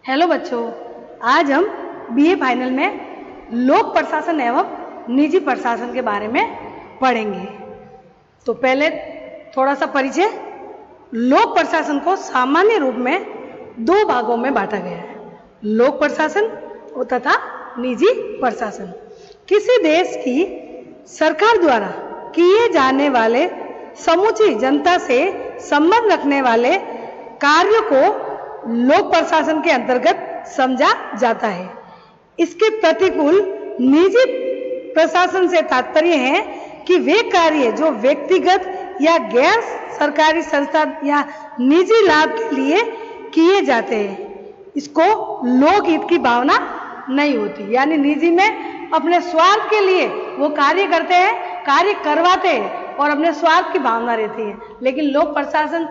Hello बच्चों, आज हम बीए फाइनल में लोक प्रशासन एवं निजी प्रशासन के बारे में पढ़ेंगे। तो पहले थोड़ा सा परिचय। लोक प्रशासन को सामान्य रूप में दो भागों में बांटा गया है, लोक प्रशासन तथा निजी प्रशासन। किसी देश की सरकार द्वारा किए जाने वाले समूची जनता से संबंध रखने वाले कार्यों को लोक प्रशासन के अंतर्गत समझा जाता है। इसके प्रतिकूल निजी प्रशासन से तात्पर्य है कि वे कार्य जो व्यक्तिगत या गैर सरकारी संस्था या निजी लाभ के लिए किए जाते हैं, इसको लोकहित की भावना नहीं होती। यानी निजी में अपने स्वार्थ के लिए वो कार्य करते हैं, कार्य करवाते हैं और अपने स्वार्थ की भावना रहती है, लेकिन लोक प्रशासन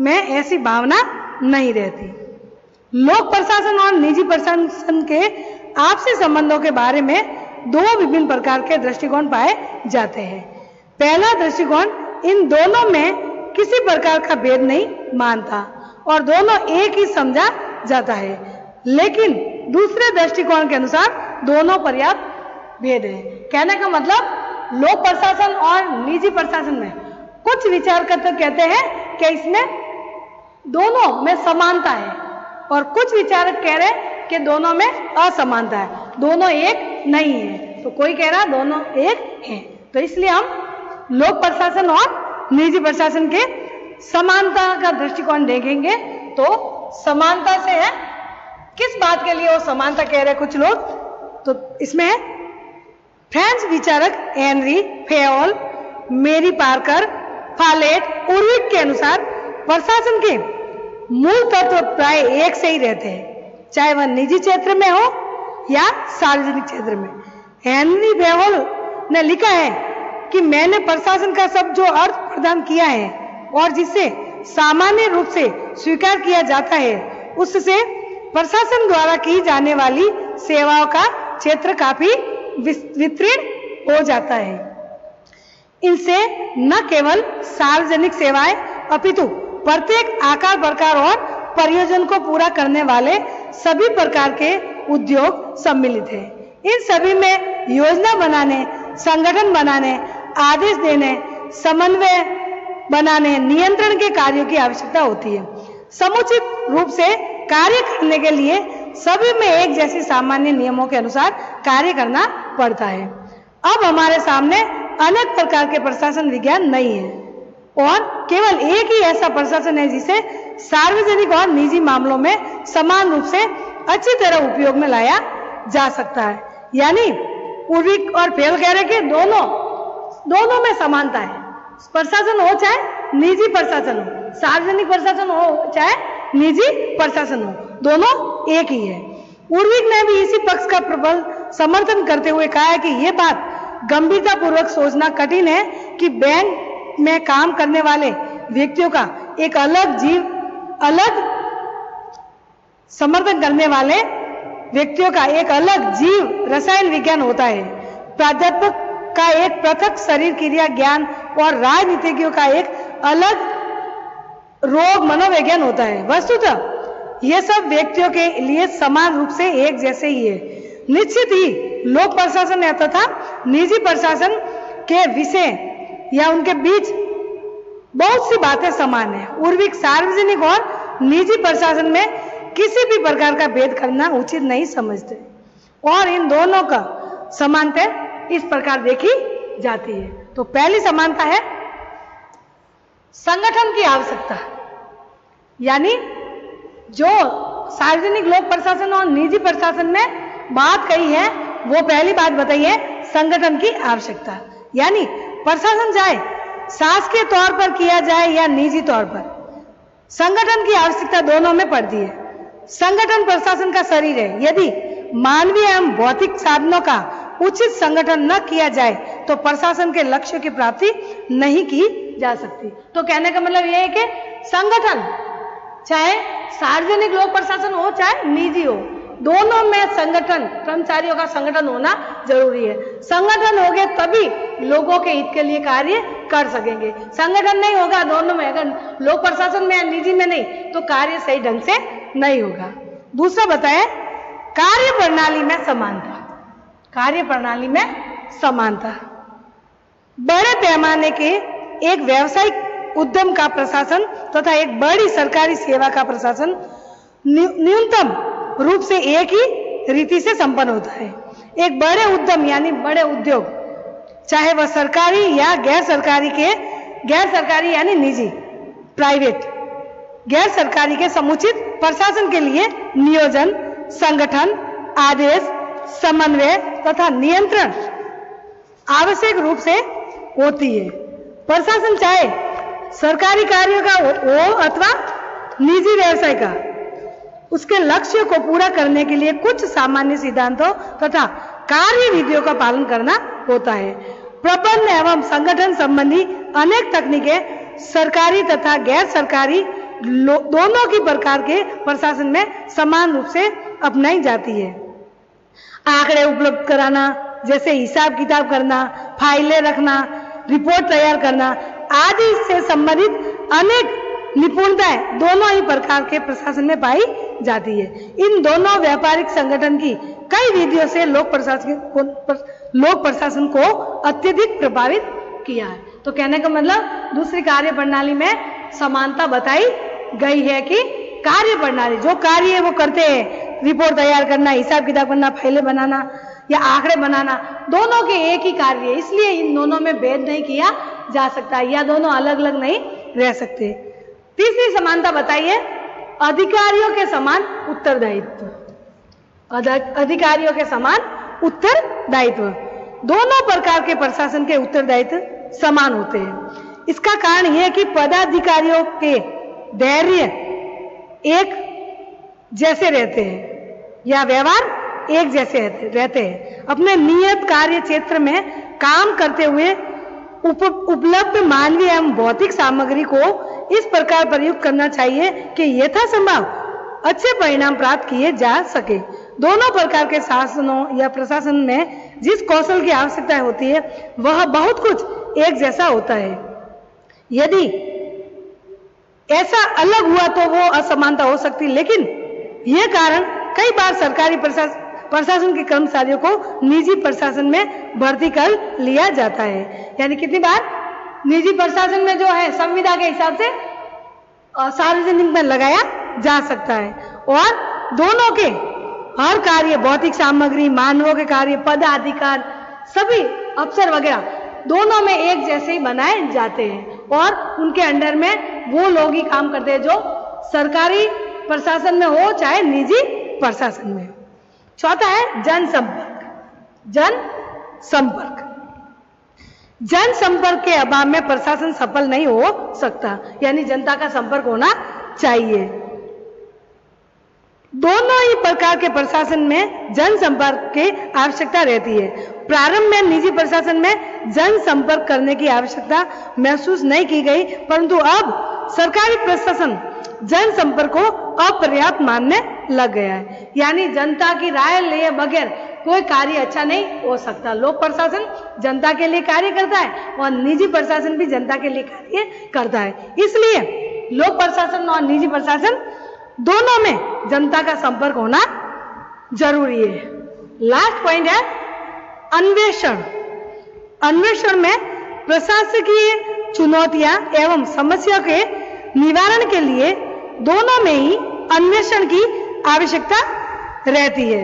में ऐसी भावना नहीं रहती। लोक प्रशासन और निजी प्रशासन के आपसी संबंधों के बारे में दो विभिन्न प्रकार के दृष्टिकोण पाए जाते हैं। पहला दृष्टिकोण इन दोनों में किसी प्रकार का भेद नहीं मानता और दोनों एक ही समझा जाता है, लेकिन दूसरे दृष्टिकोण के अनुसार दोनों पर्याप्त भेद है। कहने का मतलब लोक प्रशासन और निजी प्रशासन में कुछ विचारकर्ता कहते हैं कि इसमें दोनों में समानता है और कुछ विचारक कह रहे हैं कि दोनों में असमानता है, दोनों एक नहीं है। तो कोई कह रहा है दोनों एक है। तो इसलिए हम लोक प्रशासन और निजी प्रशासन के समानता का दृष्टिकोण देखेंगे। तो समानता से है, किस बात के लिए वो समानता कह रहे हैं कुछ लोग, तो इसमें है फ्रेंच विचारक हेनरी फेयोल, मेरी पार्कर, फालेट, उर्विक के अनुसार प्रशासन के मूल तत्व प्राय एक से ही रहते हैं, चाहे वह निजी क्षेत्र में हो या सार्वजनिक क्षेत्र में। हेनरी फेयोल ने लिखा है कि मैंने प्रशासन का शब्द जो अर्थ प्रदान किया है और जिसे सामान्य रूप से स्वीकार किया जाता है, उससे प्रशासन द्वारा की जाने वाली सेवाओं का क्षेत्र काफी विस्तृत हो जाता है। इनसे न केवल सार्वजनिक सेवाएं अपितु प्रत्येक आकार प्रकार और प्रयोजन को पूरा करने वाले सभी प्रकार के उद्योग सम्मिलित हैं। इन सभी में योजना बनाने, संगठन बनाने, आदेश देने, समन्वय बनाने, नियंत्रण के कार्यों की आवश्यकता होती है। समुचित रूप से कार्य करने के लिए सभी में एक जैसी सामान्य नियमों के अनुसार कार्य करना पड़ता है। अब हमारे सामने अनेक प्रकार के प्रशासन विज्ञान नहीं है और केवल एक ही ऐसा प्रशासन है जिसे सार्वजनिक और निजी मामलों में समान रूप से अच्छी तरह उपयोग में लाया जा सकता है। यानी उर्विक और फेयोल कह रहे कि दोनों में समानता है। प्रशासन हो चाहे निजी प्रशासन हो, सार्वजनिक प्रशासन हो चाहे निजी प्रशासन हो, दोनों एक ही है। उर्विक ने भी इसी पक्ष का प्रबल समर्थन करते हुए कहा है कि यह बात गंभीरता पूर्वक सोचना कठिन है कि बैंक में काम करने वाले व्यक्तियों का एक अलग समर्थन करने वाले व्यक्तियों का एक अलग जीव रसायन विज्ञान होता है, प्राध्यापक का एक पृथक शरीर क्रिया ज्ञान और राजनीतिज्ञों का एक अलग रोग मनोविज्ञान होता है। वस्तुतः ये सब व्यक्तियों के लिए समान रूप से एक जैसे ही है। निश्चित ही लोक प्रशासन तथा निजी प्रशासन के विषय या उनके बीच बहुत सी बातें समान है। उर्विक सार्वजनिक और निजी प्रशासन में किसी भी प्रकार का भेद करना उचित नहीं समझते और इन दोनों का समानता इस प्रकार देखी जाती है। तो पहली समानता है संगठन की आवश्यकता। यानी जो सार्वजनिक लोक प्रशासन और निजी प्रशासन में बात कही है, वो पहली बात बताई है संगठन की आवश्यकता। यानी प्रशासन चाहे शासकीय तौर पर किया जाए या निजी तौर पर, संगठन की आवश्यकता दोनों में पड़ती है। संगठन प्रशासन का शरीर है। यदि मानवीय एवं भौतिक साधनों का उचित संगठन न किया जाए तो प्रशासन के लक्ष्यों की प्राप्ति नहीं की जा सकती। तो कहने का मतलब यह है कि संगठन चाहे सार्वजनिक लोक प्रशासन हो चाहे निजी हो, दोनों में संगठन, कर्मचारियों का संगठन होना जरूरी है। संगठन हो गए तभी लोगों के हित के लिए कार्य कर सकेंगे। संगठन नहीं होगा दोनों में, अगर लोक प्रशासन में या निजी में नहीं, तो कार्य सही ढंग से नहीं होगा। दूसरा बताएं कार्य प्रणाली में समानता। कार्य प्रणाली में समानता, बड़े पैमाने के एक व्यावसायिक उद्यम का प्रशासन तथा एक बड़ी सरकारी सेवा का प्रशासन न्यूनतम रूप से एक ही रीति से संपन्न होता है। एक बड़े उद्यम यानी बड़े उद्योग, चाहे वह सरकारी या गैर सरकारी यानी निजी, प्राइवेट, गैर सरकारी के समुचित प्रशासन के लिए नियोजन, संगठन, आदेश, समन्वय तथा नियंत्रण आवश्यक रूप से होती है। प्रशासन चाहे सरकारी कार्यों का हो अथवा निजी व्यवसाय का, उसके लक्ष्य को पूरा करने के लिए कुछ सामान्य सिद्धांतों तथा कार्य विधियों का पालन करना होता है। प्रबंधन एवं संगठन संबंधी अनेक तकनीकें सरकारी तथा गैर सरकारी दोनों की प्रकार के प्रशासन में समान रूप से अपनाई जाती है। आंकड़े उपलब्ध कराना, जैसे हिसाब किताब करना, फाइलें रखना, रिपोर्ट तैयार करना आदि से संबंधित अनेक निपुणताएं दोनों ही प्रकार के प्रशासन में पाई जाती है। इन दोनों व्यापारिक संगठन की कई विधियों से लोक प्रशासन को अत्यधिक प्रभावित किया है। तो कहने का मतलब दूसरी कार्य प्रणाली में समानता बताई गई है कि कार्य प्रणाली जो कार्य है वो करते हैं, रिपोर्ट तैयार करना, हिसाब किताब करना, फाइलें बनाना या आंकड़े बनाना, दोनों के एक ही कार्य है, इसलिए इन दोनों में भेद नहीं किया जा सकता या दोनों अलग अलग नहीं रह सकते। तीसरी समानता बताइए अधिकारियों के समान उत्तरदायित्व। अधिकारियों के समान उत्तरदायित्व, दोनों प्रकार के प्रशासन के उत्तरदायित्व समान होते हैं। इसका कारण यह है कि पदाधिकारियों के धैर्य एक जैसे रहते हैं या व्यवहार एक जैसे रहते हैं। अपने नियत कार्य क्षेत्र में काम करते हुए उपलब्ध मानवीय एवं भौतिक सामग्री को इस प्रकार प्रयुक्त करना चाहिए कि यथासंभव अच्छे परिणाम प्राप्त किए जा सके। दोनों प्रकार के शासनों या प्रशासन में जिस कौशल की आवश्यकता होती है वह बहुत कुछ एक जैसा होता है। यदि ऐसा अलग हुआ तो वो असमानता हो सकती, लेकिन यह कारण कई बार सरकारी प्रशासन के कर्मचारियों को निजी प्रशासन में भर्ती कर लिया जाता है। यानी कितनी बार निजी प्रशासन में जो है संविदा के हिसाब से सार्वजनिक में लगाया जा सकता है और दोनों के हर कार्य, भौतिक सामग्री, मानवों के कार्य, पदाधिकार, सभी अफसर वगैरह दोनों में एक जैसे ही बनाए जाते हैं और उनके अंडर में वो लोग ही काम करते हैं जो सरकारी प्रशासन में हो चाहे निजी प्रशासन में। चौथा है जनसंपर्क। जनसंपर्क, जनसंपर्क के अभाव में प्रशासन सफल नहीं हो सकता, यानी जनता का संपर्क होना चाहिए। दोनों ही प्रकार के प्रशासन में जनसंपर्क की आवश्यकता रहती है। प्रारंभ में निजी प्रशासन में जनसंपर्क करने की आवश्यकता महसूस नहीं की गई, परंतु अब सरकारी प्रशासन जनसंपर्क को अपर्याप्त मानने लग गया है। यानी जनता की राय लिए बगैर कोई कार्य अच्छा नहीं हो सकता। लोक प्रशासन जनता के लिए कार्य करता है और निजी प्रशासन भी जनता के लिए कार्य करता है। इसलिए लोक प्रशासन और निजी प्रशासन दोनों में जनता का संपर्क होना जरूरी है। लास्ट पॉइंट है अन्वेषण। अन्वेषण में प्रशासकीय चुनौतियां एवं समस्या के निवारण के लिए दोनों में ही अन्वेषण की आवश्यकता रहती है।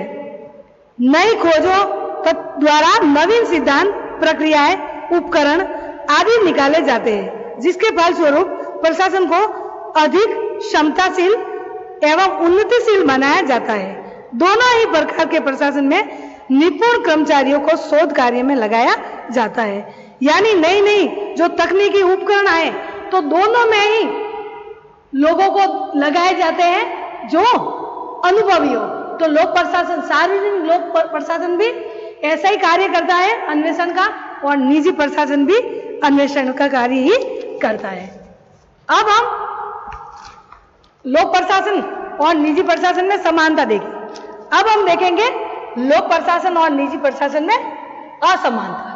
नई खोजों द्वारा नवीन सिद्धांत, प्रक्रियाएं, उपकरण आदि निकाले जाते हैं, जिसके फलस्वरूप प्रशासन को अधिक क्षमताशील एवं उन्नतिशील बनाया जाता है। दोनों ही प्रकार के प्रशासन में निपुण कर्मचारियों को शोध कार्य में लगाया जाता है। यानी नई नई जो तकनीकी उपकरण आए तो दोनों में ही लोगों को लगाए जाते हैं जो अनुभवी हो। तो लोक प्रशासन, सार्वजनिक लोक प्रशासन भी ऐसा ही कार्य करता है अन्वेषण का, और निजी प्रशासन भी अन्वेषण का कार्य ही करता है। अब हम लोक प्रशासन और निजी प्रशासन में समानता देखें। अब हम देखेंगे लोक प्रशासन और निजी प्रशासन में असमानता।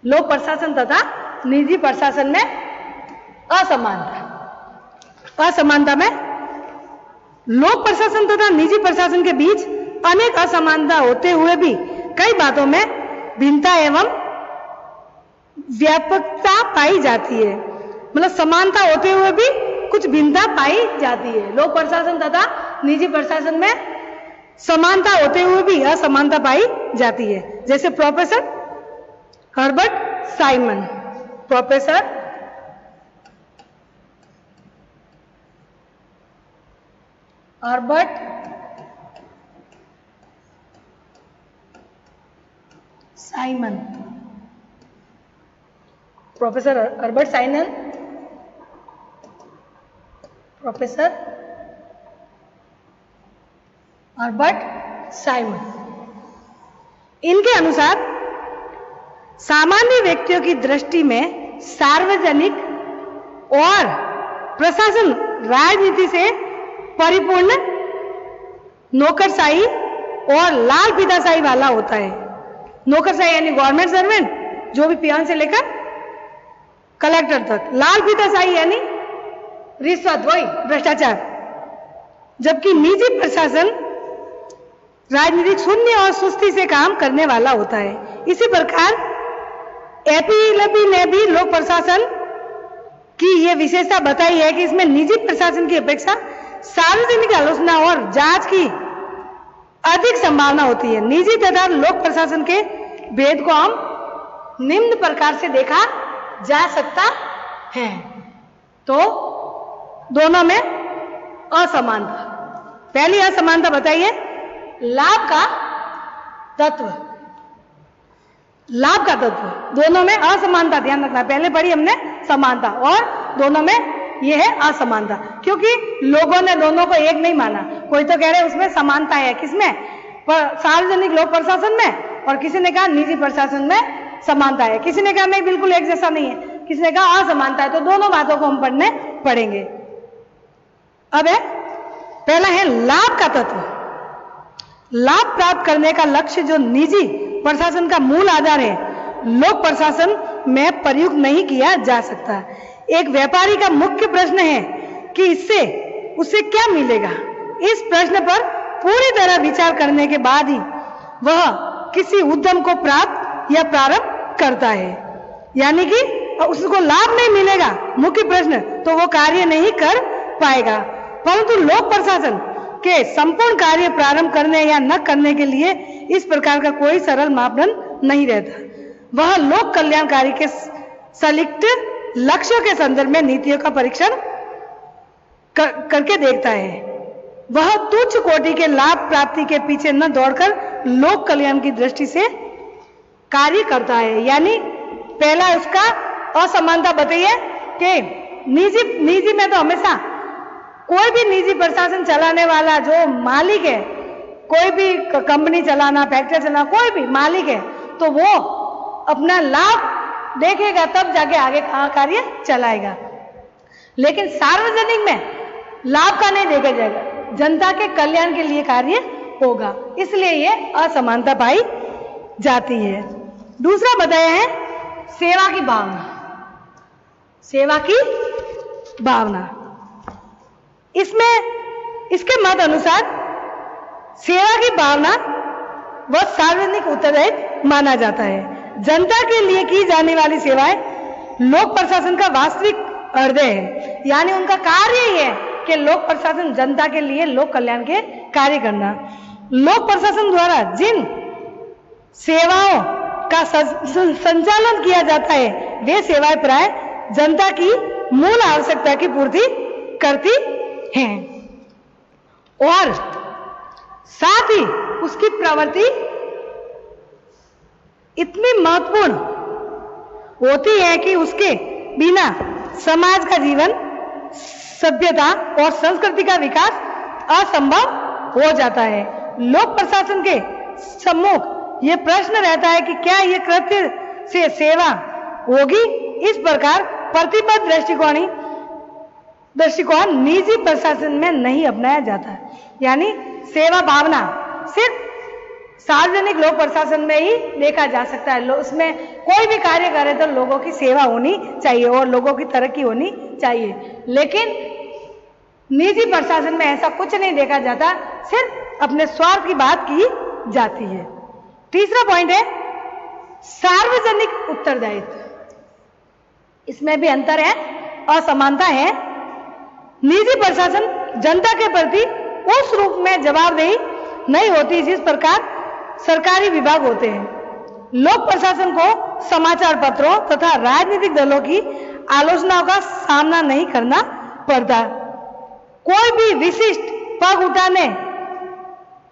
लोक प्रशासन तथा निजी प्रशासन में असमानता। असमानता में लोक प्रशासन तथा निजी प्रशासन के बीच अनेक असमानता होते हुए भी कई बातों में भिन्नता एवं व्यापकता पाई जाती है। मतलब समानता होते हुए भी कुछ भिन्नता पाई जाती है। लोक प्रशासन तथा निजी प्रशासन में समानता होते हुए भी असमानता पाई जाती है। जैसे professor Herbert Simon, professor Herbert Simon, professor Herbert Simon, professor Herbert Simon, इनके अनुसार सामान्य व्यक्तियों की दृष्टि में सार्वजनिक और प्रशासन राजनीति से परिपूर्ण नौकरशाही और लाल फीताशाही वाला होता है। नौकरशाही यानी गवर्नमेंट सर्वेंट, जो भी पियान से लेकर कलेक्टर तक। लाल फीताशाही यानी रिश्वत, वही भ्रष्टाचार। जबकि निजी प्रशासन राजनीतिक शून्य और सुस्ती से काम करने वाला होता है। इसी प्रकार एपीएलपी ने भी लोक प्रशासन की यह विशेषता बताई है कि इसमें निजी प्रशासन की अपेक्षा सार्वजनिक आलोचना और जांच की अधिक संभावना होती है। निजी तथा लोक प्रशासन के भेद को हम निम्न प्रकार से देखा जा सकता है। तो दोनों में असमानता। पहली असमानता बताइए, लाभ का तत्व। लाभ का तत्व, दोनों में असमानता, ध्यान रखना। पहले पढ़ी हमने समानता और दोनों में यह है असमानता, क्योंकि लोगों ने दोनों को एक नहीं माना। कोई तो कह रहे उसमें समानता है, किसमें? सार्वजनिक लोक प्रशासन में, और किसी ने कहा निजी प्रशासन में समानता है। किसी ने कहा नहीं बिल्कुल एक जैसा नहीं है, किसी ने कहा असमानता है। तो दोनों बातों को हम पढ़ने पड़ेंगे। अब है पहला है लाभ का तत्व। लाभ प्राप्त करने का लक्ष्य जो निजी प्रशासन का मूल आधार है, लोक प्रशासन में प्रयुक्त नहीं किया जा सकता। एक व्यापारी का मुख्य प्रश्न है कि इससे उसे क्या मिलेगा। इस प्रश्न पर पूरी तरह विचार करने के बाद ही वह किसी उद्यम को प्राप्त या प्रारंभ करता है। यानी कि उसको लाभ नहीं मिलेगा, मुख्य प्रश्न, तो वो कार्य नहीं कर पाएगा। परंतु लोक प्रशासन के संपूर्ण कार्य प्रारंभ करने या न करने के लिए इस प्रकार का कोई सरल मापदंड नहीं रहता। वह लोक कल्याणकारी के सलिप्त लक्ष्यों के संदर्भ में नीतियों का परीक्षण करके देखता है। वह तुच्छ कोटि के लाभ प्राप्ति के पीछे न दौड़कर लोक कल्याण की दृष्टि से कार्य करता है। यानी पहला उसका असमानता बताइए कि निजी में तो हमेशा कोई भी निजी प्रशासन चलाने वाला जो मालिक है, कोई भी कंपनी चलाना, फैक्ट्री चलाना, कोई भी मालिक है, तो वो अपना लाभ देखेगा तब जाके आगे कार्य चलाएगा। लेकिन सार्वजनिक में लाभ का नहीं देखा जाएगा, जनता के कल्याण के लिए कार्य होगा। इसलिए ये असमानता पाई जाती है। दूसरा बताया है सेवा की भावना। सेवा की भावना, इसमें इसके मत अनुसार सेवा की भावना वह सार्वजनिक उत्तरदायित्व माना जाता है। जनता के लिए की जाने वाली सेवाएं लोक प्रशासन का वास्तविक हृदय है। यानी उनका कार्य ही है कि लोक प्रशासन जनता के लिए लोक कल्याण के कार्य करना। लोक प्रशासन द्वारा जिन सेवाओं का संचालन किया जाता है वे सेवाएं प्राय जनता की मूल आवश्यकता की पूर्ति करती हैं और साथ ही उसकी प्रवृत्ति इतनी महत्वपूर्ण होती है कि उसके बिना समाज का जीवन, सभ्यता और संस्कृति का विकास असंभव हो जाता है। लोक प्रशासन के सम्मुख यह प्रश्न रहता है कि क्या यह कृत्य से सेवा होगी। इस प्रकार प्रतिबद्ध दृष्टिकोण निजी प्रशासन में नहीं अपनाया जाता। यानी सेवा भावना सिर्फ सार्वजनिक लोक प्रशासन में ही देखा जा सकता है। उसमें कोई भी कार्य करे तो लोगों की सेवा होनी चाहिए और लोगों की तरक्की होनी चाहिए। लेकिन निजी प्रशासन में ऐसा कुछ नहीं देखा जाता, सिर्फ अपने स्वार्थ की बात की जाती है। तीसरा पॉइंट है सार्वजनिक उत्तरदायित्व। इसमें भी अंतर है, असमानता है। निजी प्रशासन जनता के प्रति उस रूप में जवाबदेही नहीं होती जिस प्रकार सरकारी विभाग होते हैं। लोक प्रशासन को समाचार पत्रों तथा राजनीतिक दलों की आलोचनाओं का सामना नहीं करना पड़ता। कोई भी विशिष्ट पग उठाने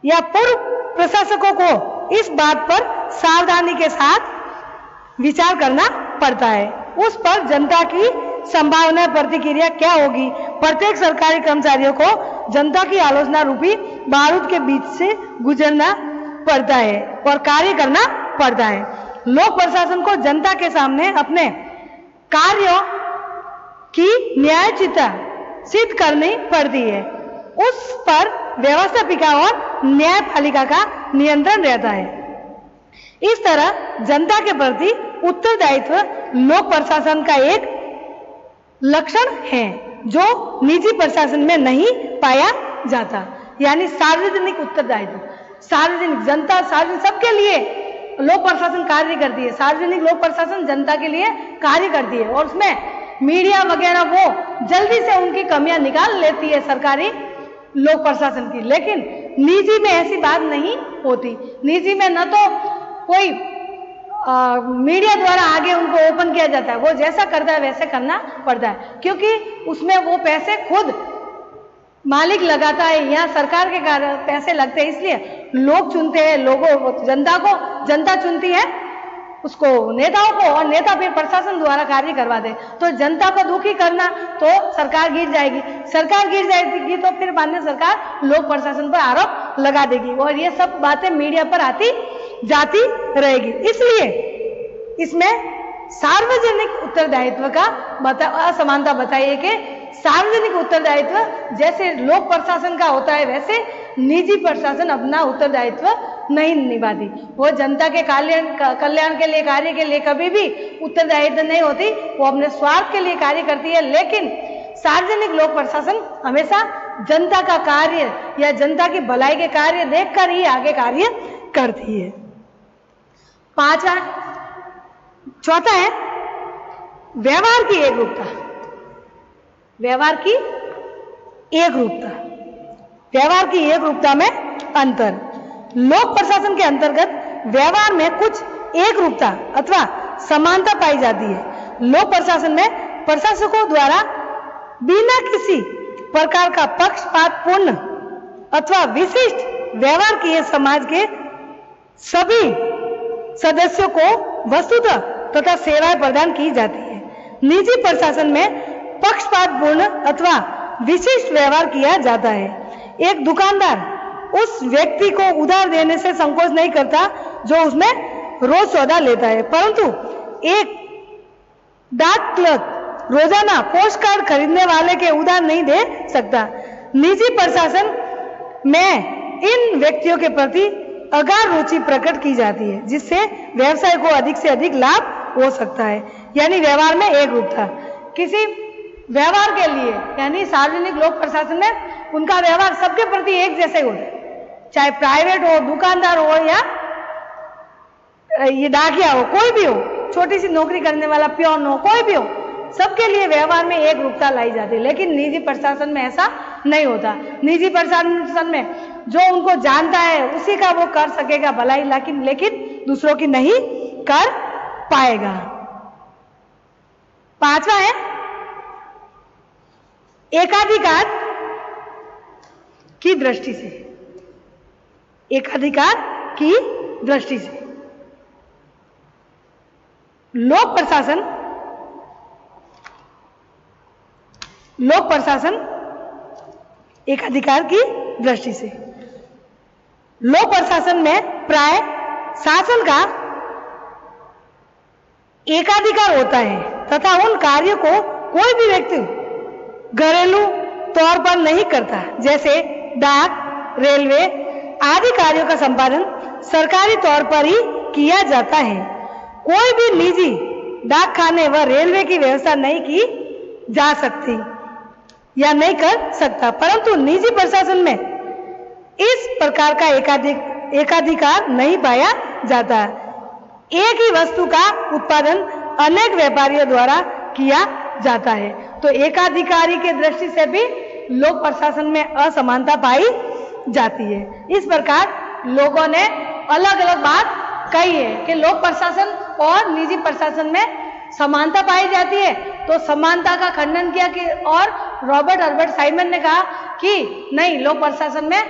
या पूर्व प्रशासकों को इस बात पर सावधानी के साथ विचार करना पड़ता है, उस पर जनता की संभावना प्रतिक्रिया क्या होगी। प्रत्येक सरकारी कर्मचारियों को जनता की आलोचना रूपी बारूद के बीच से गुजरना पड़ता है और कार्य करना पड़ता है। लोक प्रशासन को जनता के सामने अपने कार्यों की न्यायोचितता सिद्ध करनी पड़ती है, उस पर व्यवस्थापिका और न्यायपालिका का नियंत्रण रहता है। इस तरह जनता के प्रति उत्तरदायित्व लोक प्रशासन का एक लक्षण है जो निजी प्रशासन में नहीं पाया जाता, यानी सार्वजनिक उत्तरदायित्व। सार्वजनिक जनता, सार्वजनिक सबके लिए लोक प्रशासन कार्य करती है। सार्वजनिक लोक प्रशासन जनता के लिए कार्य करती है और उसमें मीडिया वगैरह वो जल्दी से उनकी कमियां निकाल लेती है सरकारी लोक प्रशासन की। लेकिन निजी में ऐसी बात नहीं होती। निजी में न तो कोई मीडिया द्वारा आगे उनको ओपन किया जाता है, वो जैसा करता है वैसे करना पड़ता है, क्योंकि उसमें वो पैसे खुद मालिक लगाता है। यहाँ सरकार के पैसे लगते हैं, इसलिए लोग चुनते हैं लोगों, जनता को, जनता चुनती है उसको, नेताओं को, और नेता फिर प्रशासन द्वारा कार्य करवा दे। तो जनता को दुखी करना तो सरकार गिर जाएगी, सरकार गिर जाएगी तो फिर माननीय सरकार लोक प्रशासन पर आरोप लगा देगी और ये सब बातें मीडिया पर आती जाती रहेगी। इसलिए इसमें सार्वजनिक उत्तरदायित्व का असमानता बताइए कि सार्वजनिक उत्तरदायित्व जैसे लोक प्रशासन का होता है वैसे निजी प्रशासन अपना उत्तरदायित्व नहीं निभाती। वो जनता के कल्याण के लिए, कार्य के लिए कभी भी उत्तरदायित्व नहीं होती, वो अपने स्वार्थ के लिए कार्य करती है। लेकिन सार्वजनिक लोक प्रशासन हमेशा जनता का कार्य या जनता की भलाई के कार्य देखकर ही आगे कार्य करती है। चौथा है व्यवहार की एकरूपता। व्यवहार की एकरूपता, व्यवहार की एकरूपता में अंतर। लोक प्रशासन के अंतर्गत व्यवहार में कुछ एकरूपता अथवा समानता पाई जाती है। लोक प्रशासन में प्रशासकों द्वारा बिना किसी प्रकार का पक्षपातपूर्ण अथवा विशिष्ट व्यवहार किए समाज के सभी सदस्यों को वस्तुतः तथा सेवाएं प्रदान की जाती है। निजी प्रशासन में पक्षपातपूर्ण अथवा विशिष्ट व्यवहार किया जाता है। एक दुकानदार उस व्यक्ति को उधार देने से संकोच नहीं करता जो उसमें रोज सौदा लेता है, परंतु एक डाक क्लर्क रोजाना पोस्ट कार्ड खरीदने वाले के उधार नहीं दे सकता। निजी प्रशासन में इन व्यक्तियों के प्रति अगाध रुचि प्रकट की जाती है, जिससे व्यवसाय को अधिक से अधिक लाभ हो सकता है। यानी व्यवहार में एकरूपता। किसी व्यवहार के लिए यानी सार्वजनिक लोक प्रशासन में उनका व्यवहार सबके प्रति एक जैसे होता है, चाहे प्राइवेट हो, दुकानदार हो या ये डाकिया हो, कोई भी हो, छोटी सी नौकरी करने वाला प्योन हो, कोई भी हो, सबके लिए व्यवहार में एकरूपता लाई जाती है। लेकिन निजी प्रशासन में ऐसा नहीं होता। निजी प्रशासन में जो उनको जानता है उसी का वो कर सकेगा भलाई, लेकिन दूसरों की नहीं कर पाएगा। पांचवा है एकाधिकार की दृष्टि से। एकाधिकार की दृष्टि से लोक प्रशासन एकाधिकार की दृष्टि से लोक प्रशासन में प्राय शासन का एकाधिकार होता है तथा उन कार्यों को कोई भी व्यक्ति घरेलू तौर पर नहीं करता। जैसे डाक, रेलवे आदि कार्यों का संपादन सरकारी तौर पर ही किया जाता है। कोई भी निजी डाक खाने व रेलवे की व्यवस्था नहीं की जा सकती। या नहीं कर सकता, परंतु निजी प्रशासन में इस प्रकार का एकाधिकार नहीं पाया जाता। एक ही वस्तु का उत्पादन अनेक व्यापारियों द्वारा किया जाता है। तो एकाधिकारी के दृष्टि से भी लोक प्रशासन में असमानता पाई जाती है। इस प्रकार लोगों ने अलग अलग बात कही है कि लोक प्रशासन और निजी प्रशासन में समानता पाई जाती है, तो समानता का खंडन किया कि और रॉबर्ट हर्बर्ट साइमन ने कहा कि नहीं, लोक प्रशासन में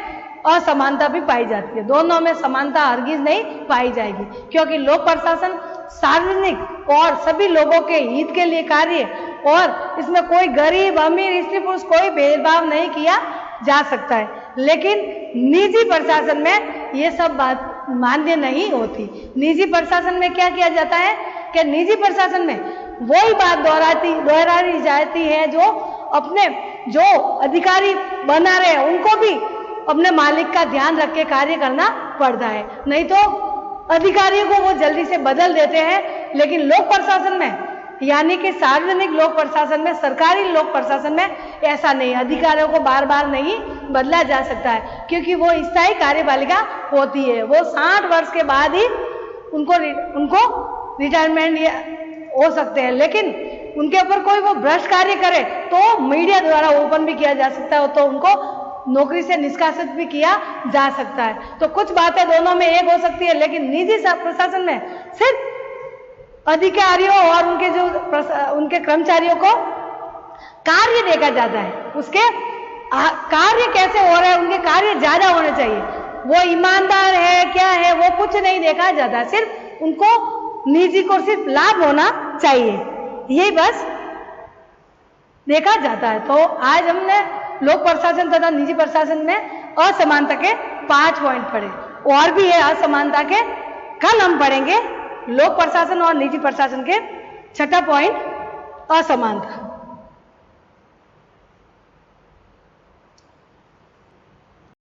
असमानता भी पाई जाती है, दोनों में समानता हरगिज नहीं पाई जाएगी, क्योंकि लोक प्रशासन सार्वजनिक और सभी लोगों के हित के लिए कार्य, और इसमें कोई गरीब अमीर स्त्री पुरुष कोई भेदभाव नहीं किया जा सकता है। लेकिन निजी प्रशासन में ये सब बात मान्य नहीं होती। निजी प्रशासन में क्या किया जाता है कि निजी प्रशासन में वही बात दोहराई जाती है जो अपने जो अधिकारी बना रहे हैं उनको भी अपने मालिक का ध्यान रख के कार्य करना पड़ता है, नहीं तो अधिकारियों को वो जल्दी से बदल देते हैं। लेकिन लोक प्रशासन में यानी कि सार्वजनिक लोक प्रशासन में, सरकारी लोक प्रशासन में ऐसा नहीं, अधिकारियों को बार बार नहीं बदला जा सकता है, क्योंकि वो स्थायी कार्यपालिका होती है। वो 60 वर्ष के बाद ही उनको रिटायरमेंट हो सकते हैं। लेकिन उनके ऊपर कोई वो भ्रष्ट कार्य करे तो मीडिया द्वारा ओपन भी किया जा सकता है, तो उनको नौकरी से निष्कासित भी किया जा सकता है। तो कुछ बातें दोनों में एक हो सकती है, लेकिन निजी प्रशासन में सिर्फ अधिकारियों और उनके कर्मचारियों को कार्य देखा जाता है, उसके कार्य कैसे हो रहे हैं, उनके कार्य ज्यादा होने चाहिए, वो ईमानदार है क्या है वो कुछ नहीं देखा जाता, सिर्फ उनको निजी को सिर्फ लाभ होना चाहिए, यही बस देखा जाता है। तो आज हमने लोक प्रशासन तथा निजी प्रशासन में असमानता के 5 पॉइंट पढ़े, और भी है असमानता के, कल हम पढ़ेंगे लोक प्रशासन और निजी प्रशासन के 6ठा पॉइंट असमानता।